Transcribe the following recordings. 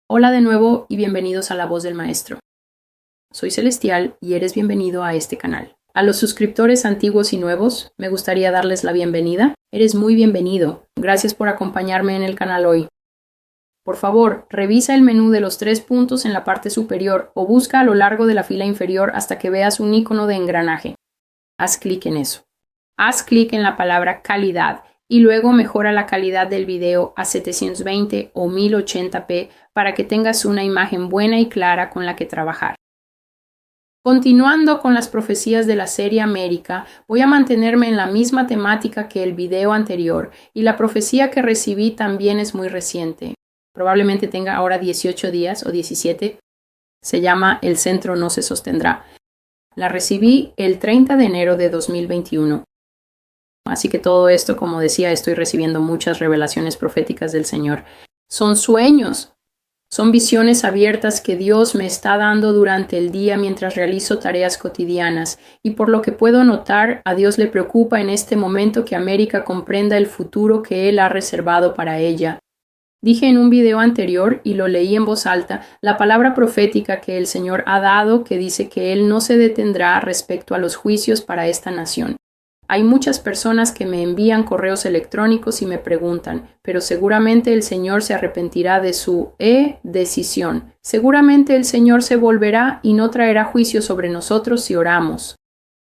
Hola de nuevo y bienvenidos a La Voz del Maestro. Soy Celestial y eres bienvenido a este canal. A los suscriptores antiguos y nuevos, me gustaría darles la bienvenida. Eres muy bienvenido. Gracias por acompañarme en el canal hoy. Por favor, revisa el menú de los 3 puntos en la parte superior o busca a lo largo de la fila inferior hasta que veas un icono de engranaje. Haz clic en eso. Haz clic en la palabra calidad y luego mejora la calidad del video a 720 o 1080p para que tengas una imagen buena y clara con la que trabajar. Continuando con las profecías de la serie América, voy a mantenerme en la misma temática que el video anterior y la profecía que recibí también es muy reciente. Probablemente tenga ahora 18 días o 17. Se llama El centro no se sostendrá. La recibí el 30 de enero de 2021. Así que todo esto, como decía, estoy recibiendo muchas revelaciones proféticas del Señor. Son sueños, son visiones abiertas que Dios me está dando durante el día mientras realizo tareas cotidianas. Y por lo que puedo notar, a Dios le preocupa en este momento que América comprenda el futuro que Él ha reservado para ella. Dije en un video anterior, y lo leí en voz alta, la palabra profética que el Señor ha dado que dice que Él no se detendrá respecto a los juicios para esta nación. Hay muchas personas que me envían correos electrónicos y me preguntan, pero seguramente el Señor se arrepentirá de su decisión. Seguramente el Señor se volverá y no traerá juicio sobre nosotros si oramos.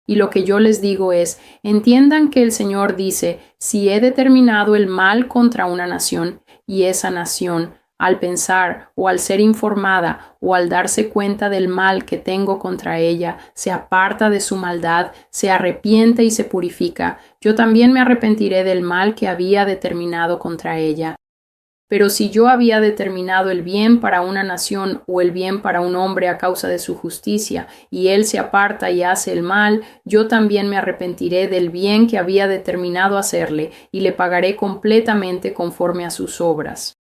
Y lo que yo les digo es, entiendan que el Señor dice, si he determinado el mal contra una nación, y esa nación, al pensar o al ser informada o al darse cuenta del mal que tengo contra ella, se aparta de su maldad, se arrepiente y se purifica, yo también me arrepentiré del mal que había determinado contra ella. Pero si yo había determinado el bien para una nación o el bien para un hombre a causa de su justicia, y él se aparta y hace el mal, yo también me arrepentiré del bien que había determinado hacerle, y le pagaré completamente conforme a sus obras.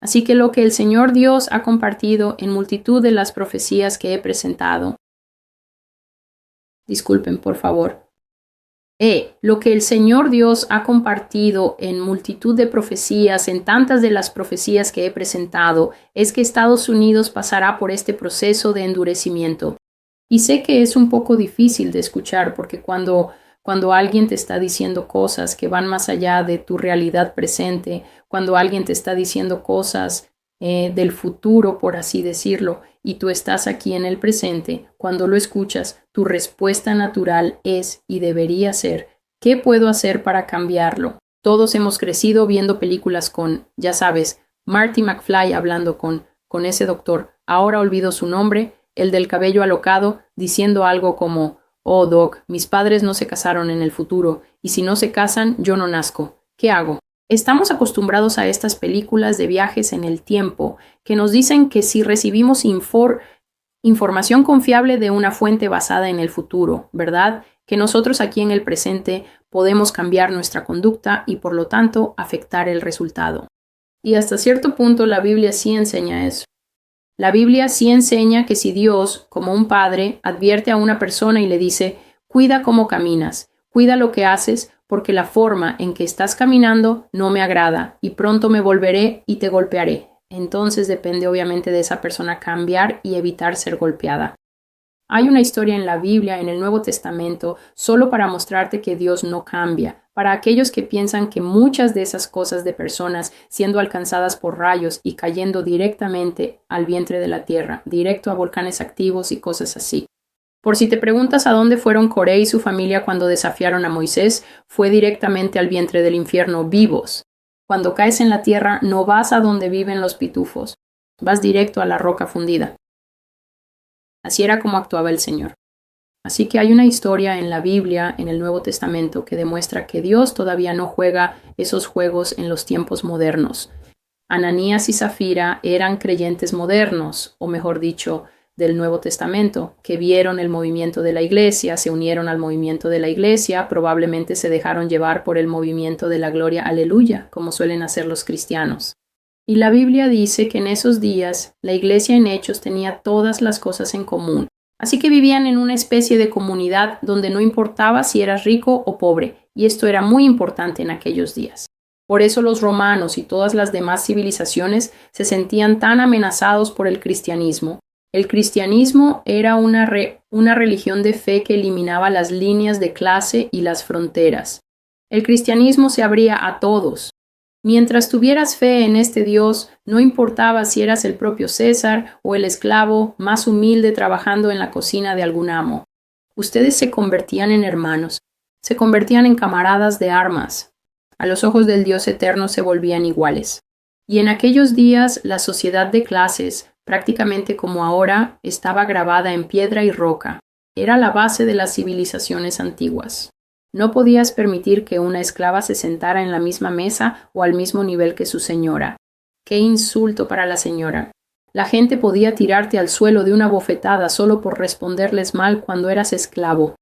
Así que lo que el Señor Dios ha compartido en multitud de las profecías que he presentado. Disculpen, por favor. Lo que el Señor Dios ha compartido en multitud de profecías, en tantas de las profecías que he presentado, es que Estados Unidos pasará por este proceso de endurecimiento. Y sé que es un poco difícil de escuchar porque cuando alguien te está diciendo cosas que van más allá de tu realidad presente, cuando alguien te está diciendo cosas del futuro, por así decirlo, y tú estás aquí en el presente, cuando lo escuchas, tu respuesta natural es y debería ser, ¿qué puedo hacer para cambiarlo? Todos hemos crecido viendo películas con, ya sabes, Marty McFly hablando con ese doctor, ahora olvido su nombre, el del cabello alocado, diciendo algo como, oh Doc, mis padres no se casaron en el futuro, y si no se casan, yo no nazco. ¿Qué hago? Estamos acostumbrados a estas películas de viajes en el tiempo que nos dicen que si recibimos información confiable de una fuente basada en el futuro, ¿verdad? Que nosotros aquí en el presente podemos cambiar nuestra conducta y por lo tanto afectar el resultado. Y hasta cierto punto la Biblia sí enseña eso. La Biblia sí enseña que si Dios, como un padre, advierte a una persona y le dice, cuida cómo caminas, cuida lo que haces, porque la forma en que estás caminando no me agrada y pronto me volveré y te golpearé. Entonces depende obviamente de esa persona cambiar y evitar ser golpeada. Hay una historia en la Biblia, en el Nuevo Testamento, solo para mostrarte que Dios no cambia. Para aquellos que piensan que muchas de esas cosas de personas siendo alcanzadas por rayos y cayendo directamente al vientre de la tierra, directo a volcanes activos y cosas así. Por si te preguntas a dónde fueron Coré y su familia cuando desafiaron a Moisés, fue directamente al vientre del infierno vivos. Cuando caes en la tierra no vas a donde viven los pitufos, vas directo a la roca fundida. Así era como actuaba el Señor. Así que hay una historia en la Biblia, en el Nuevo Testamento, que demuestra que Dios todavía no juega esos juegos en los tiempos modernos. Ananías y Zafira eran creyentes modernos, o mejor dicho, del Nuevo Testamento, que vieron el movimiento de la iglesia, se unieron al movimiento de la iglesia, probablemente se dejaron llevar por el movimiento de la gloria aleluya, como suelen hacer los cristianos. Y la Biblia dice que en esos días la iglesia en Hechos tenía todas las cosas en común. Así que vivían en una especie de comunidad donde no importaba si eras rico o pobre, y esto era muy importante en aquellos días. Por eso los romanos y todas las demás civilizaciones se sentían tan amenazados por el cristianismo. El cristianismo era una religión de fe que eliminaba las líneas de clase y las fronteras. El cristianismo se abría a todos. Mientras tuvieras fe en este Dios, no importaba si eras el propio César o el esclavo más humilde trabajando en la cocina de algún amo. Ustedes se convertían en hermanos, se convertían en camaradas de armas. A los ojos del Dios eterno se volvían iguales. Y en aquellos días la sociedad de clases, prácticamente como ahora, estaba grabada en piedra y roca. Era la base de las civilizaciones antiguas. No podías permitir que una esclava se sentara en la misma mesa o al mismo nivel que su señora. ¡Qué insulto para la señora! La gente podía tirarte al suelo de una bofetada solo por responderles mal cuando eras esclavo.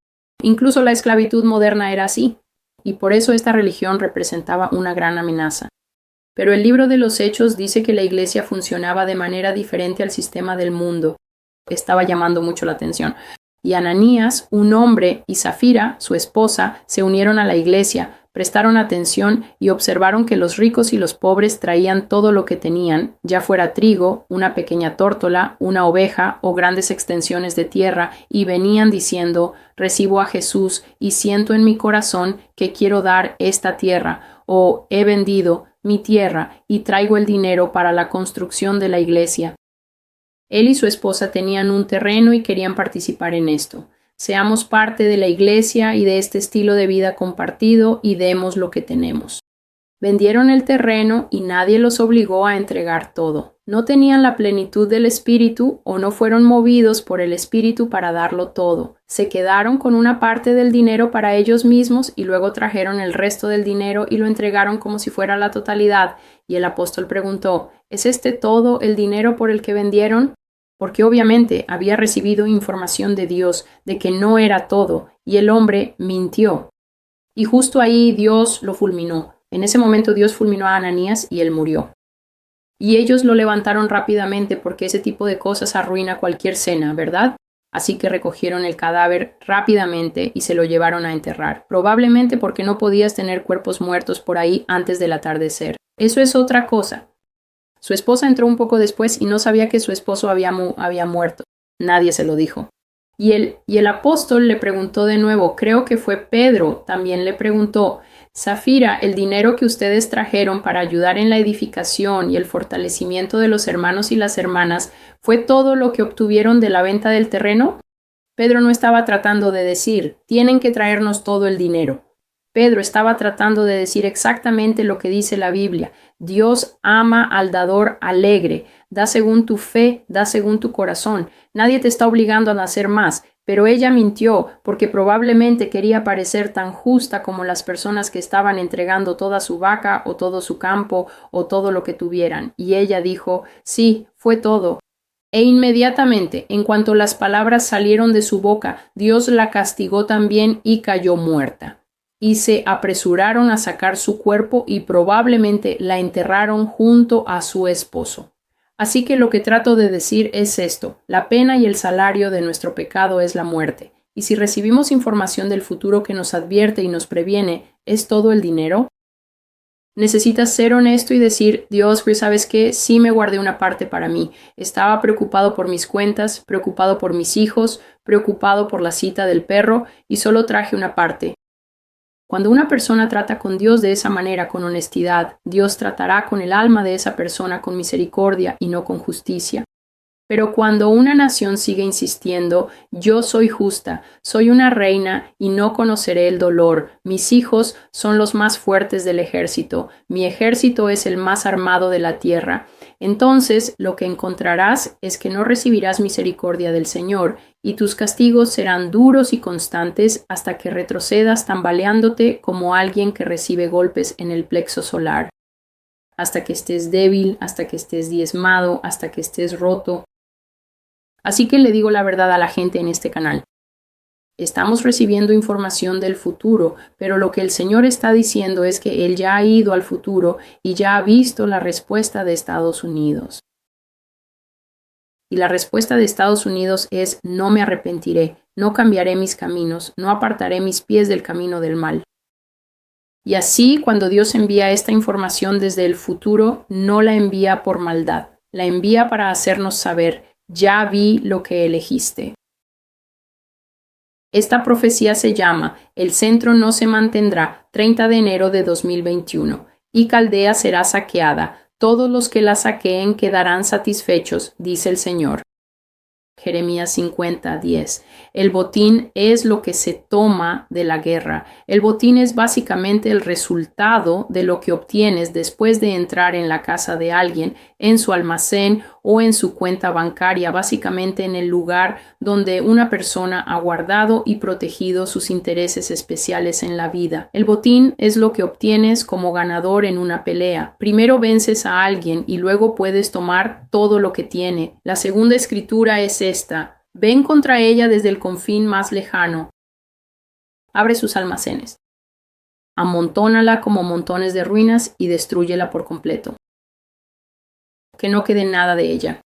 Incluso la esclavitud moderna era así, y por eso esta religión representaba una gran amenaza. Pero el libro de los Hechos dice que la iglesia funcionaba de manera diferente al sistema del mundo. Estaba llamando mucho la atención. Y Ananías, un hombre, y Zafira, su esposa, se unieron a la iglesia, prestaron atención y observaron que los ricos y los pobres traían todo lo que tenían, ya fuera trigo, una pequeña tórtola, una oveja o grandes extensiones de tierra, y venían diciendo: recibo a Jesús y siento en mi corazón que quiero dar esta tierra, o he vendido mi tierra y traigo el dinero para la construcción de la iglesia. Él y su esposa tenían un terreno y querían participar en esto. Seamos parte de la iglesia y de este estilo de vida compartido y demos lo que tenemos. Vendieron el terreno y nadie los obligó a entregar todo. No tenían la plenitud del Espíritu o no fueron movidos por el Espíritu para darlo todo. Se quedaron con una parte del dinero para ellos mismos y luego trajeron el resto del dinero y lo entregaron como si fuera la totalidad. Y el apóstol preguntó: ¿es este todo el dinero por el que vendieron? Porque obviamente había recibido información de Dios de que no era todo, y el hombre mintió. Y justo ahí Dios lo fulminó. En ese momento Dios fulminó a Ananías y él murió. Y ellos lo levantaron rápidamente porque ese tipo de cosas arruina cualquier cena, ¿verdad? Así que recogieron el cadáver rápidamente y se lo llevaron a enterrar, probablemente porque no podías tener cuerpos muertos por ahí antes del atardecer. Eso es otra cosa. Su esposa entró un poco después y no sabía que su esposo había muerto. Nadie se lo dijo. Y el apóstol le preguntó de nuevo, creo que fue Pedro, también le preguntó: Zafira, el dinero que ustedes trajeron para ayudar en la edificación y el fortalecimiento de los hermanos y las hermanas, ¿fue todo lo que obtuvieron de la venta del terreno? Pedro no estaba tratando de decir, tienen que traernos todo el dinero. Pedro estaba tratando de decir exactamente lo que dice la Biblia. Dios ama al dador alegre. Da según tu fe, da según tu corazón. Nadie te está obligando a hacer más, pero ella mintió porque probablemente quería parecer tan justa como las personas que estaban entregando toda su vaca o todo su campo o todo lo que tuvieran. Y ella dijo, sí, fue todo. E inmediatamente, en cuanto las palabras salieron de su boca, Dios la castigó también y cayó muerta. Y se apresuraron a sacar su cuerpo y probablemente la enterraron junto a su esposo. Así que lo que trato de decir es esto: la pena y el salario de nuestro pecado es la muerte. Y si recibimos información del futuro que nos advierte y nos previene, ¿es todo el dinero? Necesitas ser honesto y decir, Dios, pues ¿sabes qué? Sí me guardé una parte para mí. Estaba preocupado por mis cuentas, preocupado por mis hijos, preocupado por la cita del perro y solo traje una parte. Cuando una persona trata con Dios de esa manera, con honestidad, Dios tratará con el alma de esa persona con misericordia y no con justicia. Pero cuando una nación sigue insistiendo, yo soy justa, soy una reina y no conoceré el dolor, mis hijos son los más fuertes del ejército, mi ejército es el más armado de la tierra, entonces lo que encontrarás es que no recibirás misericordia del Señor, y tus castigos serán duros y constantes hasta que retrocedas tambaleándote como alguien que recibe golpes en el plexo solar. Hasta que estés débil, hasta que estés diezmado, hasta que estés roto. Así que le digo la verdad a la gente en este canal. Estamos recibiendo información del futuro, pero lo que el Señor está diciendo es que Él ya ha ido al futuro y ya ha visto la respuesta de Estados Unidos. Y la respuesta de Estados Unidos es: no me arrepentiré, no cambiaré mis caminos, no apartaré mis pies del camino del mal. Y así, cuando Dios envía esta información desde el futuro, no la envía por maldad, la envía para hacernos saber, ya vi lo que elegiste. Esta profecía se llama El centro no se mantendrá, 30 de enero de 2021, y Caldea será saqueada. Todos los que la saqueen quedarán satisfechos, dice el Señor. Jeremías 50:10. El botín es lo que se toma de la guerra. El botín es básicamente el resultado de lo que obtienes después de entrar en la casa de alguien, en su almacén o en su cuenta bancaria, básicamente en el lugar donde una persona ha guardado y protegido sus intereses especiales en la vida. El botín es lo que obtienes como ganador en una pelea. Primero vences a alguien y luego puedes tomar todo lo que tiene. La segunda escritura es esta: ven contra ella desde el confín más lejano. Abre sus almacenes. Amontónala como montones de ruinas y destrúyela por completo. Que no quede nada de ella.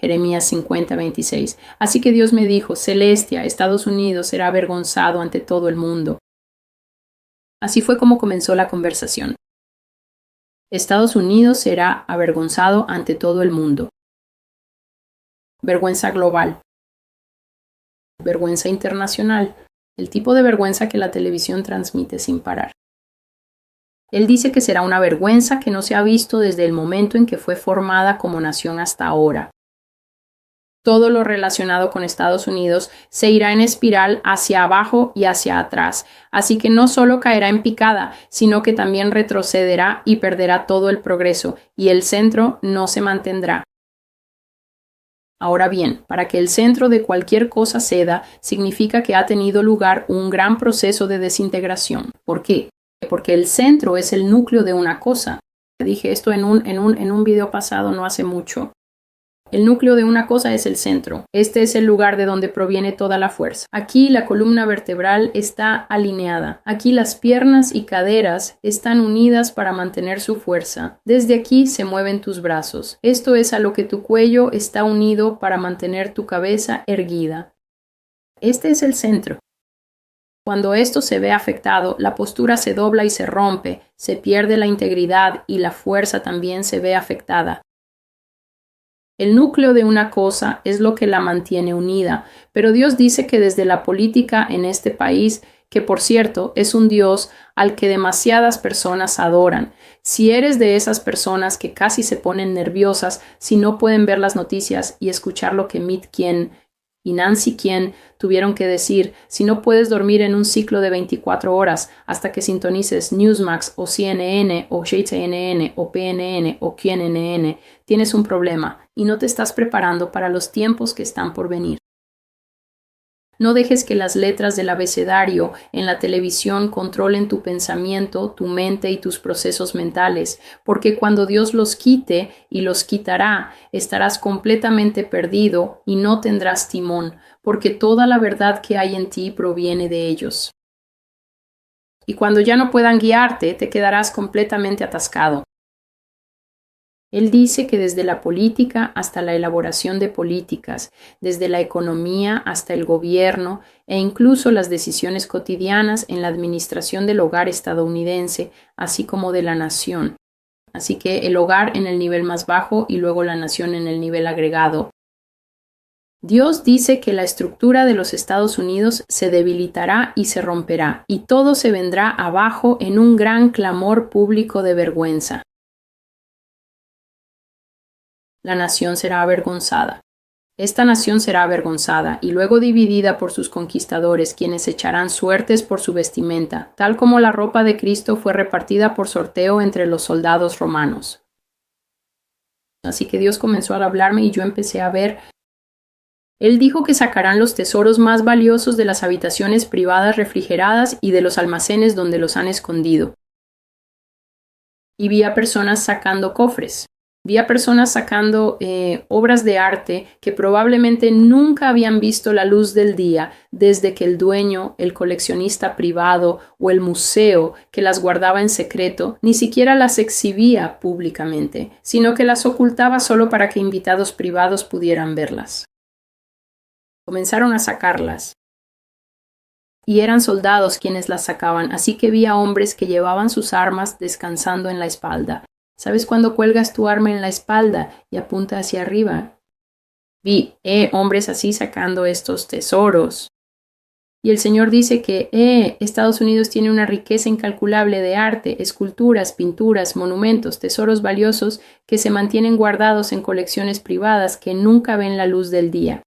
Jeremías 50:26. Así que Dios me dijo, Celestia, Estados Unidos será avergonzado ante todo el mundo. Así fue como comenzó la conversación. Estados Unidos será avergonzado ante todo el mundo. Vergüenza global. Vergüenza internacional. El tipo de vergüenza que la televisión transmite sin parar. Él dice que será una vergüenza que no se ha visto desde el momento en que fue formada como nación hasta ahora. Todo lo relacionado con Estados Unidos se irá en espiral hacia abajo y hacia atrás, así que no solo caerá en picada, sino que también retrocederá y perderá todo el progreso, y el centro no se mantendrá. Ahora bien, para que el centro de cualquier cosa ceda, significa que ha tenido lugar un gran proceso de desintegración. ¿Por qué? Porque el centro es el núcleo de una cosa. Dije esto en un video pasado no hace mucho. El núcleo de una cosa es el centro. Este es el lugar de donde proviene toda la fuerza. Aquí la columna vertebral está alineada. Aquí las piernas y caderas están unidas para mantener su fuerza. Desde aquí se mueven tus brazos. Esto es a lo que tu cuello está unido para mantener tu cabeza erguida. Este es el centro. Cuando esto se ve afectado, la postura se dobla y se rompe, se pierde la integridad y la fuerza también se ve afectada. El núcleo de una cosa es lo que la mantiene unida, pero Dios dice que desde la política en este país, que por cierto es un Dios al que demasiadas personas adoran, si eres de esas personas que casi se ponen nerviosas si no pueden ver las noticias y escuchar lo que Mitt Quien y Nancy Quien tuvieron que decir, si no puedes dormir en un ciclo de 24 horas hasta que sintonices Newsmax o CNN o JTNN o PNN o QNNN, tienes un problema y no te estás preparando para los tiempos que están por venir. No dejes que las letras del abecedario en la televisión controlen tu pensamiento, tu mente y tus procesos mentales, porque cuando Dios los quite, y los quitará, estarás completamente perdido y no tendrás timón, porque toda la verdad que hay en ti proviene de ellos. Y cuando ya no puedan guiarte, te quedarás completamente atascado. Él dice que desde la política hasta la elaboración de políticas, desde la economía hasta el gobierno e incluso las decisiones cotidianas en la administración del hogar estadounidense, así como de la nación. Así que el hogar en el nivel más bajo y luego la nación en el nivel agregado. Dios dice que la estructura de los Estados Unidos se debilitará y se romperá, y todo se vendrá abajo en un gran clamor público de vergüenza. La nación será avergonzada. Esta nación será avergonzada y luego dividida por sus conquistadores, quienes echarán suertes por su vestimenta, tal como la ropa de Cristo fue repartida por sorteo entre los soldados romanos. Así que Dios comenzó a hablarme y yo empecé a ver. Él dijo que sacarán los tesoros más valiosos de las habitaciones privadas refrigeradas y de los almacenes donde los han escondido. Y vi a personas sacando cofres. Vi a personas sacando obras de arte que probablemente nunca habían visto la luz del día desde que el dueño, el coleccionista privado o el museo que las guardaba en secreto ni siquiera las exhibía públicamente, sino que las ocultaba solo para que invitados privados pudieran verlas. Comenzaron a sacarlas. y eran soldados quienes las sacaban, así que vi a hombres que llevaban sus armas descansando en la espalda. ¿Sabes cuando cuelgas tu arma en la espalda y apunta hacia arriba? Vi, hombres así sacando estos tesoros. Y el Señor dice que, Estados Unidos tiene una riqueza incalculable de arte, esculturas, pinturas, monumentos, tesoros valiosos que se mantienen guardados en colecciones privadas que nunca ven la luz del día.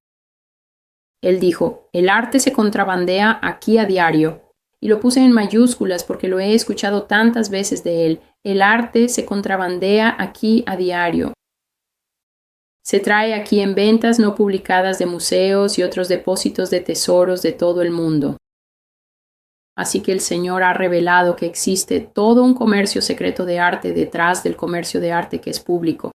Él dijo, el arte se contrabandea aquí a diario. Y lo puse en mayúsculas porque lo he escuchado tantas veces de él. El arte se contrabandea aquí a diario. Se trae aquí en ventas no publicadas de museos y otros depósitos de tesoros de todo el mundo. Así que el Señor ha revelado que existe todo un comercio secreto de arte detrás del comercio de arte que es público.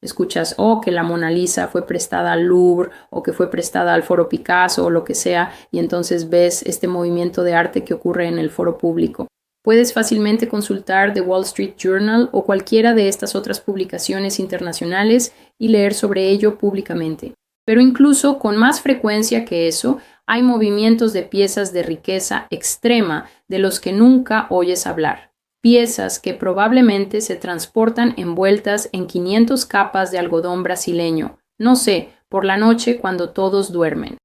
Escuchas, que la Mona Lisa fue prestada al Louvre o que fue prestada al Foro Picasso o lo que sea, y entonces ves este movimiento de arte que ocurre en el foro público. Puedes fácilmente consultar The Wall Street Journal o cualquiera de estas otras publicaciones internacionales y leer sobre ello públicamente. Pero incluso con más frecuencia que eso, hay movimientos de piezas de riqueza extrema de los que nunca oyes hablar. Piezas que probablemente se transportan envueltas en 500 capas de algodón brasileño, no sé, por la noche cuando todos duermen.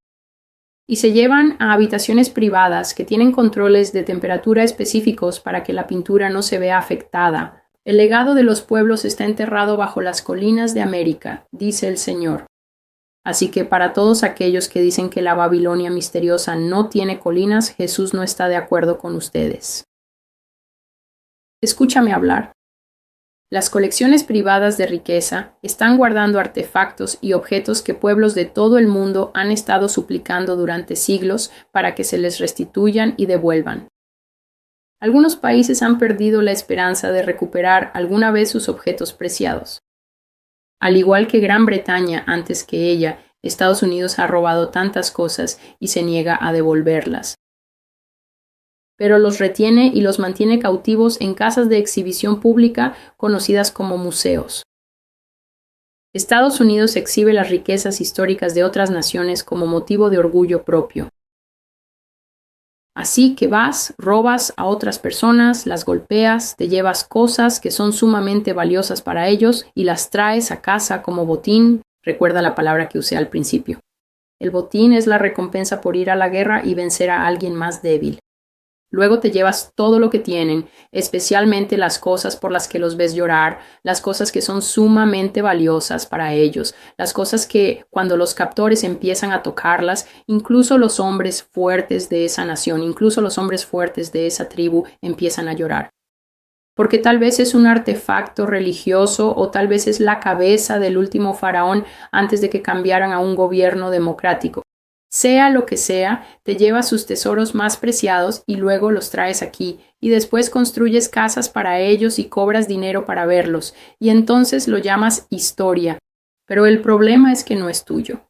Y se llevan a habitaciones privadas que tienen controles de temperatura específicos para que la pintura no se vea afectada. El legado de los pueblos está enterrado bajo las colinas de América, dice el Señor. Así que para todos aquellos que dicen que la Babilonia misteriosa no tiene colinas, Jesús no está de acuerdo con ustedes. Escúchame hablar. Las colecciones privadas de riqueza están guardando artefactos y objetos que pueblos de todo el mundo han estado suplicando durante siglos para que se les restituyan y devuelvan. Algunos países han perdido la esperanza de recuperar alguna vez sus objetos preciados. Al igual que Gran Bretaña antes que ella, Estados Unidos ha robado tantas cosas y se niega a devolverlas. Pero los retiene y los mantiene cautivos en casas de exhibición pública conocidas como museos. Estados Unidos exhibe las riquezas históricas de otras naciones como motivo de orgullo propio. Así que vas, robas a otras personas, las golpeas, te llevas cosas que son sumamente valiosas para ellos y las traes a casa como botín. Recuerda la palabra que usé al principio. El botín es la recompensa por ir a la guerra y vencer a alguien más débil. Luego te llevas todo lo que tienen, especialmente las cosas por las que los ves llorar, las cosas que son sumamente valiosas para ellos, las cosas que cuando los captores empiezan a tocarlas, incluso los hombres fuertes de esa nación, incluso los hombres fuertes de esa tribu empiezan a llorar. Porque tal vez es un artefacto religioso o tal vez es la cabeza del último faraón antes de que cambiaran a un gobierno democrático. Sea lo que sea, te llevas sus tesoros más preciados y luego los traes aquí, y después construyes casas para ellos y cobras dinero para verlos, y entonces lo llamas historia. Pero el problema es que no es tuyo.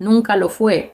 Nunca lo fue.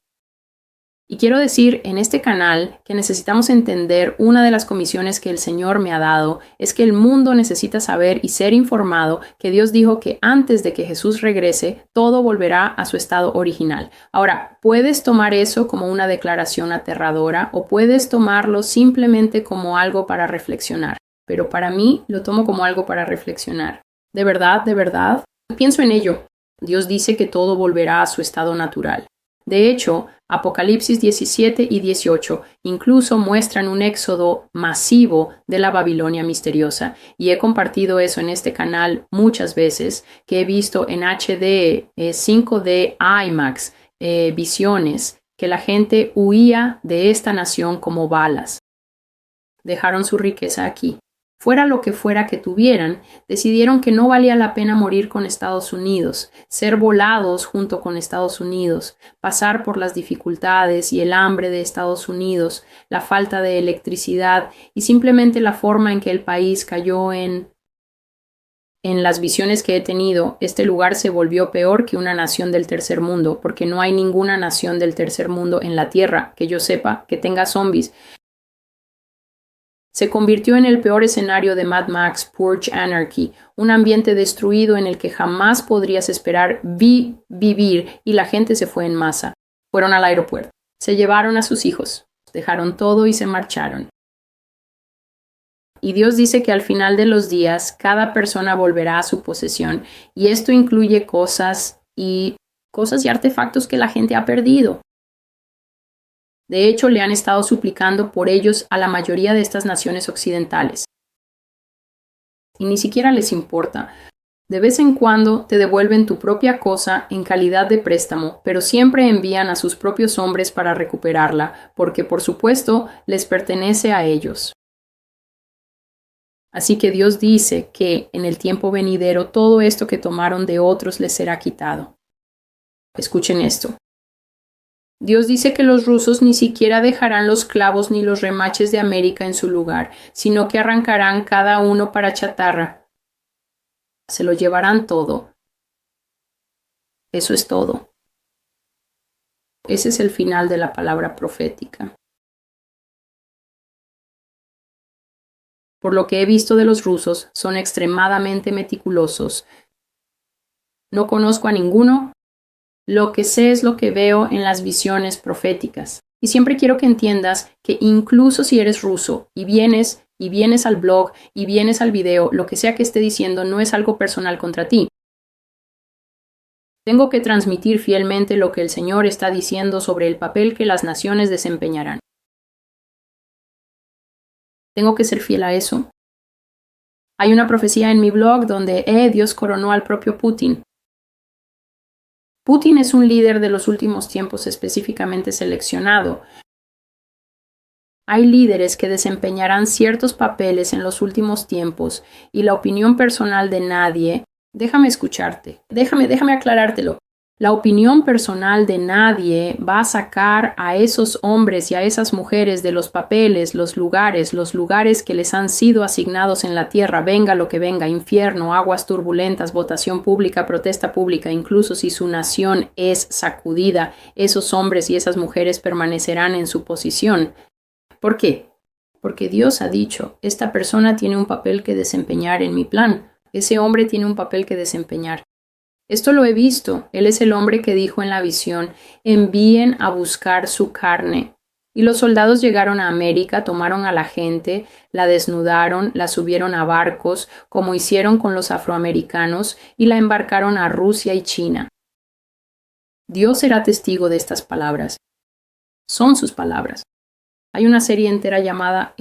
Y quiero decir en este canal que necesitamos entender una de las comisiones que el Señor me ha dado, es que el mundo necesita saber y ser informado que Dios dijo que antes de que Jesús regrese, todo volverá a su estado original. Ahora, puedes tomar eso como una declaración aterradora o puedes tomarlo simplemente como algo para reflexionar. Pero para mí lo tomo como algo para reflexionar. De verdad, pienso en ello. Dios dice que todo volverá a su estado natural. De hecho, Apocalipsis 17 y 18 incluso muestran un éxodo masivo de la Babilonia misteriosa, y he compartido eso en este canal muchas veces, que he visto en HD, 5D, IMAX, visiones, que la gente huía de esta nación como balas. Dejaron su riqueza aquí. Fuera lo que fuera que tuvieran, decidieron que no valía la pena morir con Estados Unidos, ser volados junto con Estados Unidos, pasar por las dificultades y el hambre de Estados Unidos, la falta de electricidad y simplemente la forma en que el país cayó en las visiones que he tenido. Este lugar se volvió peor que una nación del tercer mundo, porque no hay ninguna nación del tercer mundo en la tierra, que yo sepa, que tenga zombies. Se convirtió en el peor escenario de Mad Max Purge Anarchy, un ambiente destruido en el que jamás podrías esperar vivir, y la gente se fue en masa. Fueron al aeropuerto. Se llevaron a sus hijos. Dejaron todo y se marcharon. Y Dios dice que al final de los días cada persona volverá a su posesión, y esto incluye cosas y artefactos que la gente ha perdido. De hecho, le han estado suplicando por ellos a la mayoría de estas naciones occidentales. Y ni siquiera les importa. De vez en cuando te devuelven tu propia cosa en calidad de préstamo, pero siempre envían a sus propios hombres para recuperarla, porque por supuesto les pertenece a ellos. Así que Dios dice que en el tiempo venidero todo esto que tomaron de otros les será quitado. Escuchen esto. Dios dice que los rusos ni siquiera dejarán los clavos ni los remaches de América en su lugar, sino que arrancarán cada uno para chatarra. Se lo llevarán todo. Eso es todo. Ese es el final de la palabra profética. Por lo que he visto de los rusos, son extremadamente meticulosos. No conozco a ninguno. Lo que sé es lo que veo en las visiones proféticas. Y siempre quiero que entiendas que incluso si eres ruso y vienes al blog y vienes al video, lo que sea que esté diciendo no es algo personal contra ti. Tengo que transmitir fielmente lo que el Señor está diciendo sobre el papel que las naciones desempeñarán. Tengo que ser fiel a eso. Hay una profecía en mi blog donde Dios coronó al propio Putin. Putin es un líder de los últimos tiempos específicamente seleccionado. Hay líderes que desempeñarán ciertos papeles en los últimos tiempos y la opinión personal de nadie, déjame escucharte, déjame aclarártelo. La opinión personal de nadie va a sacar a esos hombres y a esas mujeres de los papeles, los lugares que les han sido asignados en la tierra, venga lo que venga, infierno, aguas turbulentas, votación pública, protesta pública, incluso si su nación es sacudida, esos hombres y esas mujeres permanecerán en su posición. ¿Por qué? Porque Dios ha dicho, esta persona tiene un papel que desempeñar en mi plan, ese hombre tiene un papel que desempeñar. Esto lo he visto. Él es el hombre que dijo en la visión, envíen a buscar su carne. Y los soldados llegaron a América, tomaron a la gente, la desnudaron, la subieron a barcos, como hicieron con los afroamericanos, y la embarcaron a Rusia y China. Dios será testigo de estas palabras. Son sus palabras. Hay una serie entera llamada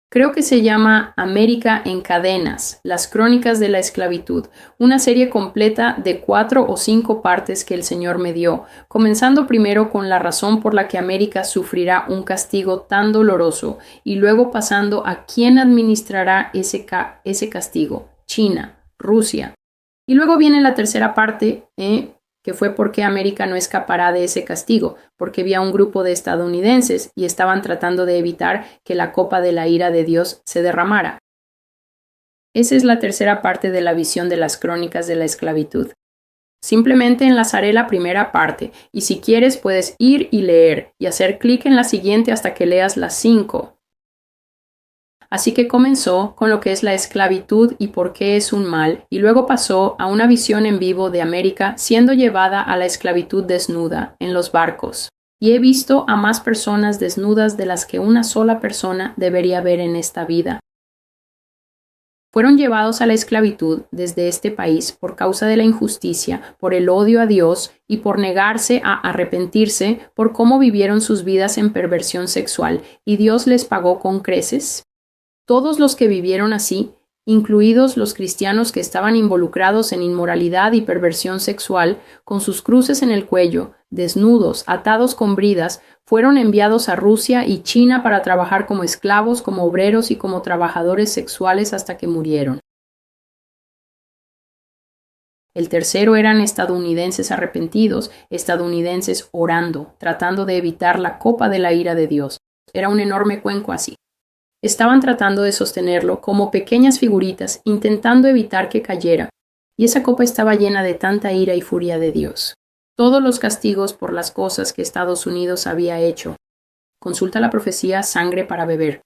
creo que se llama América en Cadenas, las crónicas de la esclavitud, una serie completa de 4 o 5 partes que el Señor me dio, comenzando primero con la razón por la que América sufrirá un castigo tan doloroso y luego pasando a quién administrará ese castigo, China, Rusia. Y luego viene la tercera parte, que fue por qué América no escapará de ese castigo, porque había un grupo de estadounidenses y estaban tratando de evitar que la copa de la ira de Dios se derramara. Esa es la tercera parte de la visión de las crónicas de la esclavitud. Simplemente enlazaré la primera parte, y si quieres puedes ir y leer, y hacer clic en la siguiente hasta que leas las 5. Así que comenzó con lo que es la esclavitud y por qué es un mal, y luego pasó a una visión en vivo de América siendo llevada a la esclavitud desnuda en los barcos. Y he visto a más personas desnudas de las que una sola persona debería ver en esta vida. Fueron llevados a la esclavitud desde este país por causa de la injusticia, por el odio a Dios y por negarse a arrepentirse por cómo vivieron sus vidas en perversión sexual, y Dios les pagó con creces. Todos los que vivieron así, incluidos los cristianos que estaban involucrados en inmoralidad y perversión sexual, con sus cruces en el cuello, desnudos, atados con bridas, fueron enviados a Rusia y China para trabajar como esclavos, como obreros y como trabajadores sexuales hasta que murieron. El tercero eran estadounidenses arrepentidos, estadounidenses orando, tratando de evitar la copa de la ira de Dios. Era un enorme cuenco así. Estaban tratando de sostenerlo como pequeñas figuritas, intentando evitar que cayera, y esa copa estaba llena de tanta ira y furia de Dios. Todos los castigos por las cosas que Estados Unidos había hecho. Consulta la profecía Sangre para beber.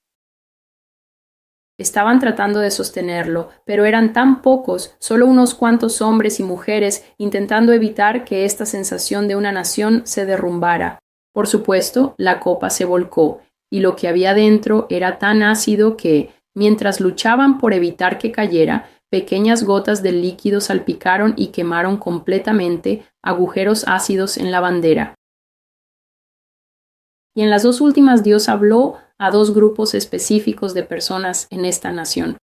Estaban tratando de sostenerlo, pero eran tan pocos, solo unos cuantos hombres y mujeres intentando evitar que esta sensación de una nación se derrumbara. Por supuesto, la copa se volcó, y lo que había dentro era tan ácido que, mientras luchaban por evitar que cayera, pequeñas gotas del líquido salpicaron y quemaron completamente agujeros ácidos en la bandera. Y en las dos últimas Dios habló a dos grupos específicos de personas en esta nación.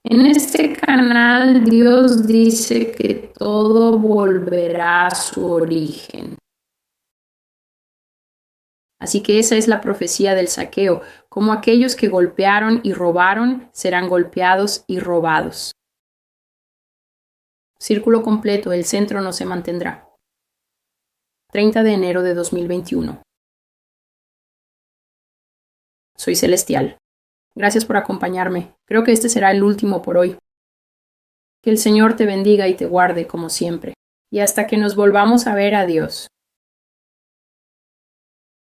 En este canal Dios dice que todo volverá a su origen. Así que esa es la profecía del saqueo, como aquellos que golpearon y robaron serán golpeados y robados. Círculo completo, el centro no se mantendrá. 30 de enero de 2021. Soy Celestial. Gracias por acompañarme. Creo que este será el último por hoy. Que el Señor te bendiga y te guarde como siempre. Y hasta que nos volvamos a ver, adiós.